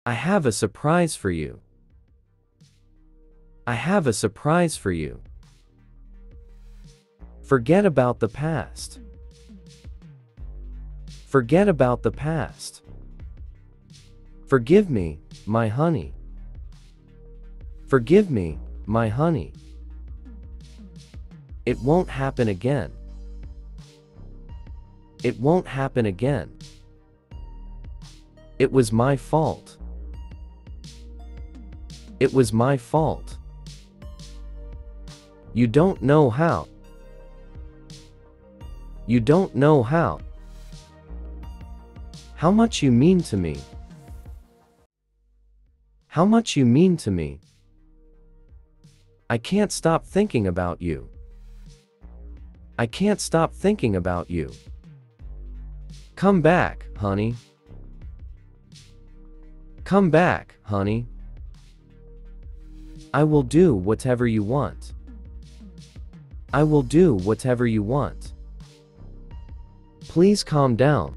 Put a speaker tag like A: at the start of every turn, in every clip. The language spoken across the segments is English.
A: I have a surprise for you. I have a surprise for you. Forget about the past. Forget about the past. Forgive me, my honey. Forgive me, my honey. It won't happen again. It won't happen again. It was my fault. It was my fault. You don't know how. You don't know how. How much you mean to me. How much you mean to me. I can't stop thinking about you. I can't stop thinking about you. Come back, honey. Come back, honey. I will do whatever you want. I will do whatever you want. Please calm down.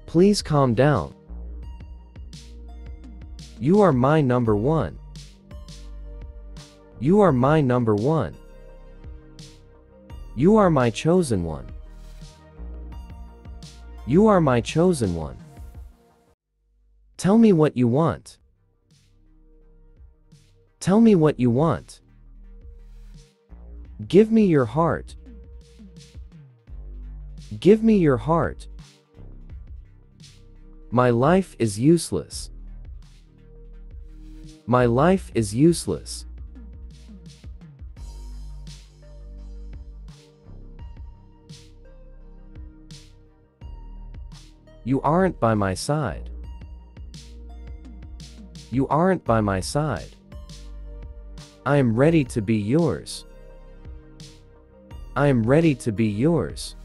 A: Please calm down. You are my number one. You are my number one. You are my chosen one. You are my chosen one. Tell me what you want. Tell me what you want. Give me your heart. Give me your heart. My life is useless. My life is useless. You aren't by my side. You aren't by my side. I am ready to be yours. I am ready to be yours.